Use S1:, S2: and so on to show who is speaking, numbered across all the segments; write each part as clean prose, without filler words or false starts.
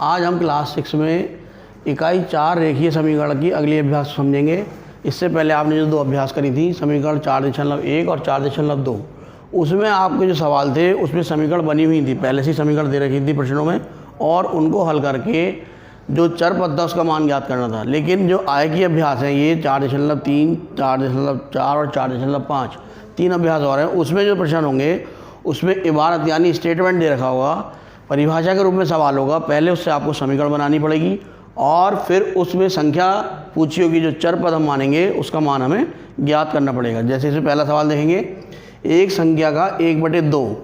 S1: आज हम क्लास 6 में इकाई 4 रेखीय समीकरण की अगली अभ्यास समझेंगे। इससे पहले आपने जो 2 अभ्यास करी थी, समीकरण 4.1 और 4.2, उसमें आपके जो सवाल थे उसमें समीकरण बनी हुई थी, पहले से समीकरण दे रखी थी प्रश्नों में, और उनको हल करके जो चर पद था उसका मान ज्ञात करना था। लेकिन जो आय की अभ्यास है, ये 4.3, 4.4 और 4.5 3 अभ्यास और हैं, उसमें जो प्रश्न होंगे उसमें इबारत यानी स्टेटमेंट दे रखा होगा, परिभाषा के रूप में सवाल होगा। पहले उससे आपको समीकरण बनानी पड़ेगी और फिर उसमें संख्या पूछी होगी, जो चर पद हम मानेंगे उसका मान हमें ज्ञात करना पड़ेगा। जैसे इसमें पहला सवाल देखेंगे, एक संख्या का 1/2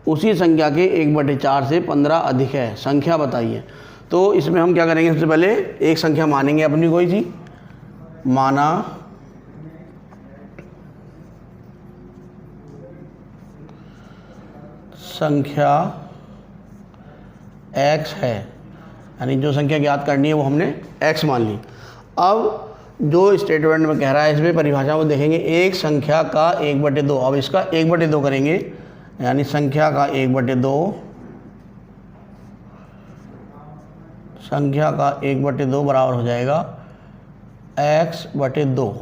S1: उसी संख्या के 1/4 से 15 अधिक है, संख्या बताइए। तो इसमें हम क्या करेंगे, सबसे पहले एक संख्या मानेंगे अपनी कोई सी, माना संख्या x है, यानी जो संख्या ज्ञात करनी है वो हमने x मान ली। अब जो स्टेटमेंट में कह रहा है इसमें परिभाषा को देखेंगे, एक संख्या का 1/2, अब इसका 1/2 करेंगे, यानी संख्या का 1/2, संख्या का 1/2 बराबर हो जाएगा x/2।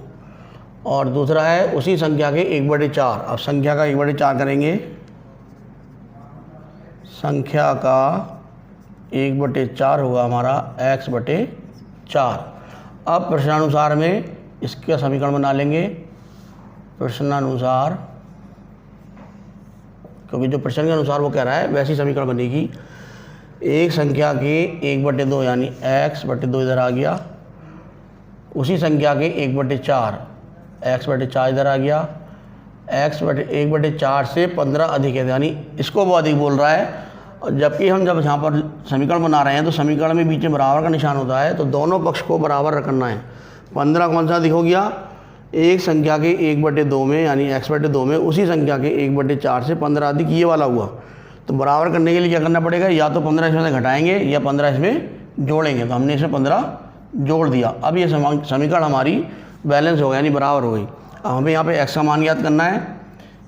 S1: और दूसरा है उसी संख्या के 1/4, अब संख्या का 1/4 करेंगे, संख्या का 1/4 होगा हमारा x/4। अब प्रश्नानुसार में इसका समीकरण बना लेंगे, प्रश्नानुसार, क्योंकि जो प्रश्न के अनुसार वो कह रहा है वैसी समीकरण बनेगी। एक संख्या के 1/2 यानी x/2 इधर आ गया, उसी संख्या के 1/4 x/4 इधर आ गया, x/1/4 से 15 अधिक है, यानी इसको वो अधिक बोल रहा है। और जबकि हम जब यहाँ पर समीकरण बना रहे हैं तो समीकरण में बीच में बराबर का निशान होता है, तो दोनों पक्ष को बराबर रखना है। 15 कौन सा अधिक हो गया, एक संख्या के 1/2 में यानी x/2 में उसी संख्या के 1/4 से 15 अधिक, ये वाला हुआ। तो बराबर करने के लिए क्या करना पड़ेगा, या तो 15 इसमें से घटाएंगे या 15 इसमें जोड़ेंगे। तो हमने इसमें 15 जोड़ दिया। अब ये समीकरण हमारी बैलेंस हो गया, यानी बराबर हो गई। अब हमें यहाँ पे x का मान ज्ञात करना है,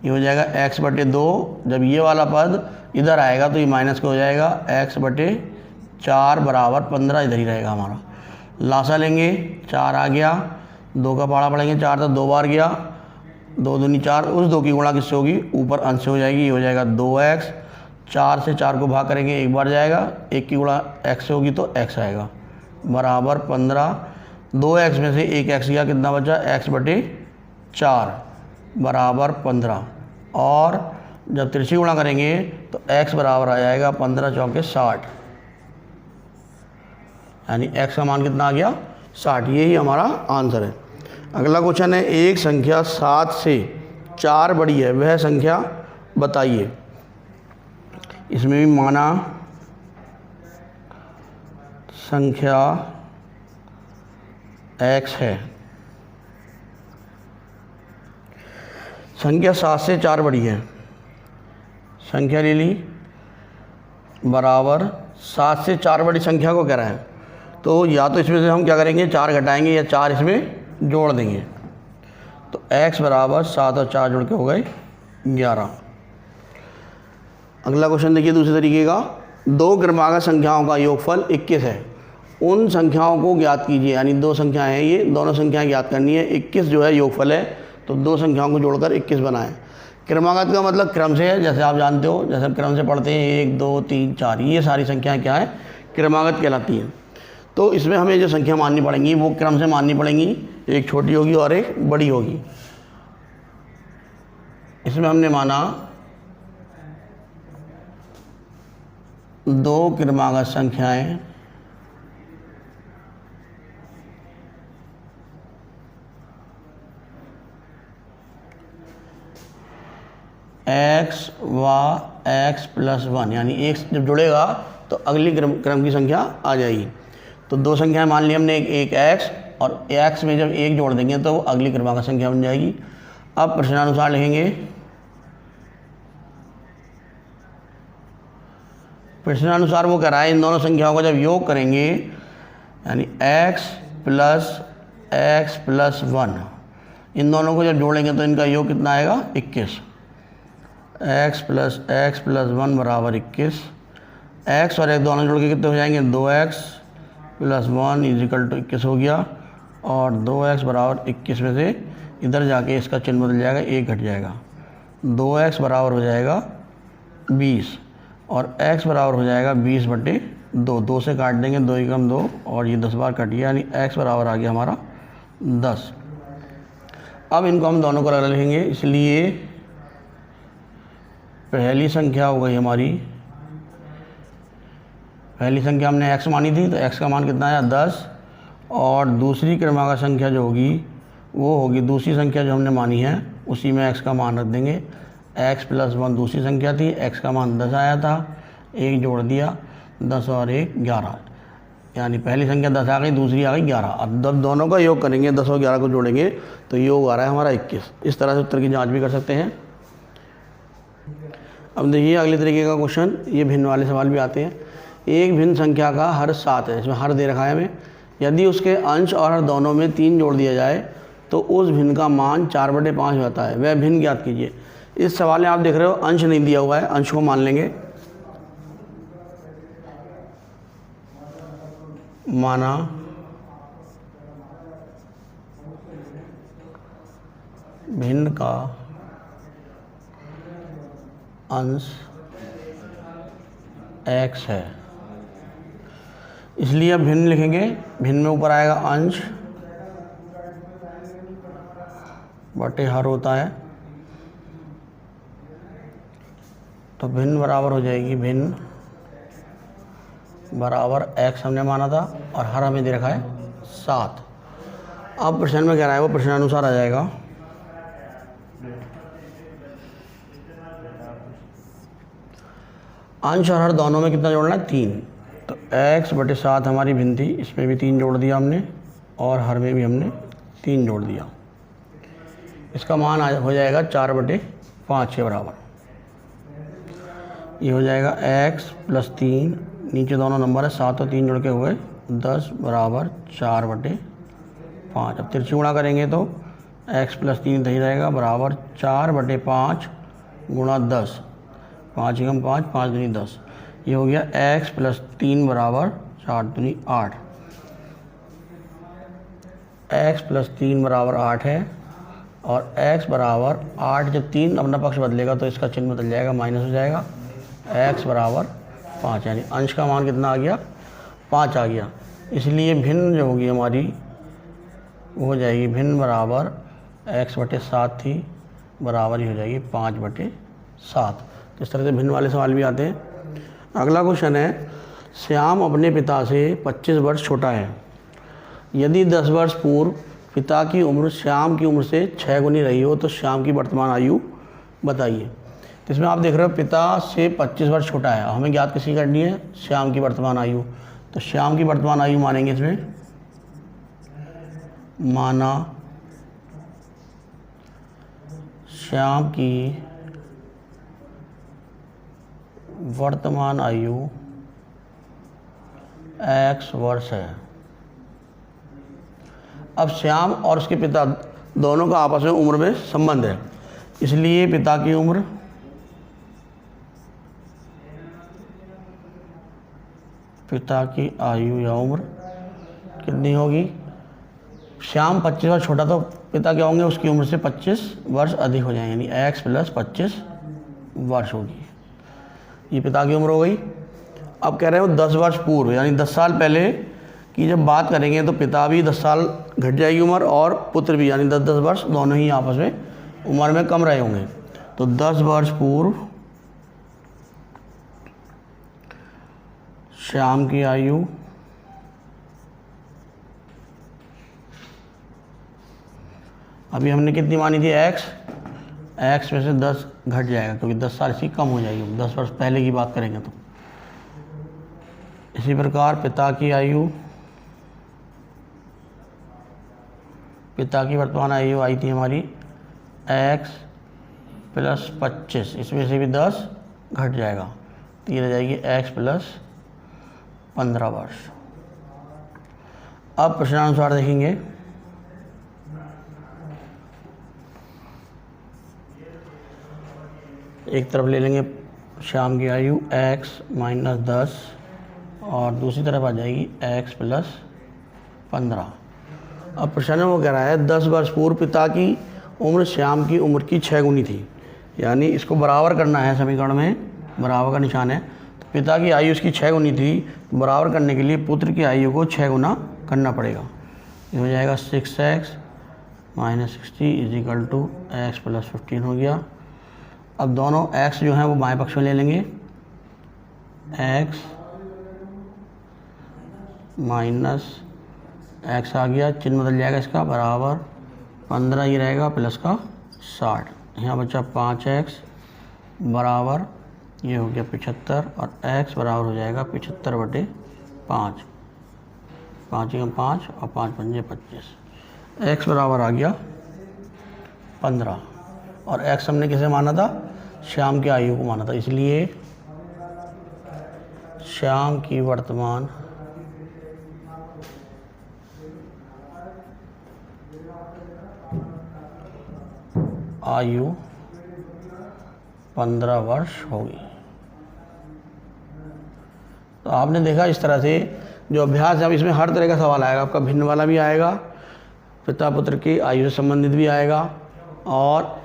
S1: ये हो जाएगा x/2। जब ये वाला पद इधर आएगा तो ये माइनस का हो जाएगा, x/4 बराबर 15 इधर ही रहेगा हमारा। लासा लेंगे, 4 आ गया, 2 का पहाड़ा पड़ेंगे, 4 तो 2 बार गया, 2 दूनी 4, उस 2 की गुणा किससे होगी, ऊपर अंश से हो जाएगी, ये हो जाएगा 2x। 4 से 4 को भाग करेंगे, एक बार जाएगा, 1 की गुणा x से होगी तो x आएगा, बराबर 15। 2x में से 1x गया, कितना बचा, x/4 बराबर 15। और जब तिरछी गुणा करेंगे तो x बराबर आ जाएगा 15 चौके 60, यानी x का मान कितना आ गया, 60। यही हमारा आंसर है। अगला क्वेश्चन है, एक संख्या 7 से 4 बड़ी है, वह संख्या बताइए। इसमें भी माना संख्या x है, संख्या 7 से 4 बड़ी है, संख्या ले ली, बराबर 7 से 4 बड़ी संख्या को कह रहा है। तो या तो इसमें से हम क्या करेंगे, 4 घटाएंगे या 4 इसमें जोड़ देंगे। तो x बराबर 7 और 4 जोड़ के हो गए 11। अगला क्वेश्चन देखिए दूसरे तरीके का, 2 क्रमागत संख्याओं का योगफल 21 है, उन संख्याओं को ज्ञात कीजिए। यानी 2 संख्याएं हैं, ये दोनों संख्याएं ज्ञात करनी है। 21 जो है योगफल है, तो 2 संख्याओं को जोड़कर 21 बनाएं। क्रमागत का मतलब क्रम से है, जैसे आप जानते हो, जैसे हम क्रम से पढ़ते हैं 1 2 3 4, ये सारी संख्याएं क्या है, क्रमागत कहलाती हैं। तो इसमें हमें जो संख्या माननी पड़ेंगी वो क्रम से माननी पड़ेंगी, एक छोटी होगी और एक बड़ी होगी। इसमें हमने माना 2 क्रमागत संख्याएं x व x+1, यानी एक जब जुड़ेगा तो अगली क्रम की संख्या आ जाएगी। तो 2 संख्याएं मान ली हमने, एक x, और x में जब 1 जोड़ देंगे तो अगली क्रमागत संख्या बन जाएगी। अब प्रश्नानुसार लिखेंगे, प्रश्नानुसार वो कह रहा है इन दोनों संख्याओं का जब योग करेंगे, यानी x+x+1, इन दोनों को जब जोड़ेंगे तो इनका योग कितना आएगा, 21। x+x+1 बराबर 21। एक्स और एक दोनों जोड़ के कितने हो जाएंगे, 2x + 1 = 21 हो गया। और 2x बराबर 21 में से इधर जाके इसका चिन्ह बदल जाएगा, 1 घट जाएगा। 2x बराबर हो जाएगा 20 और x बराबर हो जाएगा 20/2। 2 से काट देंगे, 2 × 2 और ये 10 बार कट गया, यानी x बराबर आ गया हमारा 10। अब इनको हम दोनों को अलग लिखेंगे, इसलिए पहली संख्या हो गई हमारी, पहली संख्या हमने x मानी थी तो x का मान कितना आया, 10। और दूसरी क्रमांक संख्या जो होगी वो होगी, दूसरी संख्या जो हमने मानी है उसी में x का मान रख देंगे। x + 1 दूसरी संख्या थी, x का मान 10 आया था, 1 जोड़ दिया, 10 और 1 11, यानी पहली संख्या 10 आ गई, दूसरी आ गई 11। अब जब दोनों का योग करेंगे, 10 और 11 को जोड़ेंगे तो योग आ रहा है हमारा 21। इस तरह से उत्तर की जांच भी कर सकते हैं। अब देखिए अगले तरीके का क्वेश्चन, ये भिन्न वाले सवाल भी आते हैं। एक भिन्न संख्या का हर 7 है, इसमें हर दे रखा है हमें, यदि उसके अंश और हर दोनों में 3 जोड़ दिया जाए तो उस भिन्न का मान 4/5 होता है, वह भिन्न ज्ञात कीजिए। इस सवाल में आप देख रहे हो अंश नहीं दिया हुआ है, अंश को मान लेंगे। माना भिन्न का अंश x है, इसलिए अब भिन्न लिखेंगे। भिन्न में ऊपर आएगा अंश बटे हर होता है, तो भिन्न बराबर हो जाएगी, भिन्न बराबर x हमने माना था और हर हमें दे रखा है 7। अब प्रश्न में कह रहा है वो प्रश्नानुसार आ जाएगा। अंश और हर दोनों में कितना जोड़ना है, 3। तो x/7 हमारी भिन्न थी, इसमें भी 3 जोड़ दिया हमने और हर में भी हमने 3 जोड़ दिया। इसका मान हो जाएगा 4/5 के बराबर। ये हो जाएगा x + 3, नीचे दोनों नंबर है 7 और 3 जोड़ के हुए 10 बराबर 4/5। अब तिरछी गुणा करेंगे तो x + 3 सही रहेगा, बराबर 4/5 गुणा 10, 5 × 5, 5 दूनी 10। ये हो गया x + 3 बराबर 4 दूनी 8। x + 3 बराबर 8 है और x बराबर 8, जब 3 अपना पक्ष बदलेगा तो इसका चिन्ह बदल जाएगा, माइनस हो जाएगा। x बराबर 5, यानी अंश का मान कितना आ गया, 5 आ गया। इसलिए भिन्न जो होगी हमारी वो हो जाएगी, भिन्न बराबर x/7 थी, बराबर ही हो जाएगी 5/7। तो इस तरह से भिन्न वाले सवाल भी आते हैं। अगला क्वेश्चन है, श्याम अपने पिता से 25 वर्ष छोटा है। यदि 10 वर्ष पूर्व पिता की उम्र श्याम की उम्र से 6 गुनी रही हो तो श्याम की वर्तमान आयु बताइए। तो इसमें आप देख रहे हो पिता से 25 वर्ष छोटा है, हमें ज्ञात किसी करनी है, श्याम की वर्तमान आयु। तो श्याम की वर्तमान आयु मानेंगे इसमें, माना श्याम की वर्तमान आयु x वर्ष है। अब श्याम और उसके पिता दोनों का आपस में उम्र में संबंध है, इसलिए पिता की उम्र पिता की आयु या उम्र कितनी होगी, श्याम 25 वर्ष छोटा तो पिता क्या होंगे, उसकी उम्र से 25 वर्ष अधिक हो जाएंगे, यानी x + 25 वर्ष होगी। ये पिता की उम्र हो गई। अब कह रहे हो 10 वर्ष पूर्व, यानी 10 साल पहले की जब बात करेंगे तो पिता भी 10 साल घट जाएगी उम्र और पुत्र भी, यानी 10-10 वर्ष दोनों ही आपस में उम्र में कम रहे होंगे। तो 10 वर्ष पूर्व श्याम की आयु अभी हमने कितनी मानी थी, x में से 10 घट जाएगा क्योंकि 10 साल इसकी कम हो जाएगी, 10 वर्ष पहले की बात करेंगे तो। इसी प्रकार पिता की आयु, पिता की वर्तमान आयु आई थी हमारी x + 25, इसमें से भी 10 घट जाएगा तो ये रह जाएगी x + 15 वर्ष। अब प्रश्नानुसार देखेंगे। एक तरफ ले लेंगे श्याम की आयु x माइनस 10 और दूसरी तरफ आ जाएगी x प्लस 15। अब प्रश्न में वो कह रहा है 10 वर्ष पूर्व पिता की उम्र श्याम की उम्र की 6 गुनी थी, यानी इसको बराबर करना है। समीकरण में बराबर का निशान है, तो पिता की आयु उसकी 6 गुनी थी, तो बराबर करने के लिए पुत्र की आयु को 6 गुना करना पड़ेगा। ये हो जाएगा 6x minus 60 is equal to x plus 15 हो गया। अब दोनों x जो हैं वो बाएं पक्ष में ले लेंगे, x माइनस x आ गया, चिन्ह बदल जाएगा इसका, बराबर 15 ही रहेगा प्लस का 60, यहाँ बचा 5x बराबर ये हो गया 75 और x बराबर हो जाएगा 75/5, 5 और 5 पंजे 25। x बराबर आ गया 15 और x हमने किसे माना था? श्याम की आयु को माना था, इसलिए श्याम की वर्तमान आयु 15 वर्ष होगी। तो आपने देखा इस तरह से जो अभ्यास है, अब इसमें हर तरह का सवाल आएगा, आपका भिन्न वाला भी आएगा, पिता पुत्र की आयु से संबंधित भी आएगा, और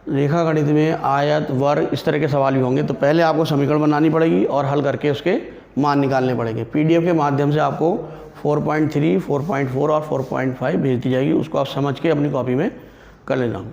S1: रेखा गणित में आयत वर्ग इस तरह के सवाल भी होंगे। तो पहले आपको समीकरण बनानी पड़ेगी और हल करके उसके मान निकालने पड़ेंगे। पीडीएफ के माध्यम से आपको 4.3, 4.4 और 4.5 भेज दी जाएगी, उसको आप समझ के अपनी कॉपी में कर लेना।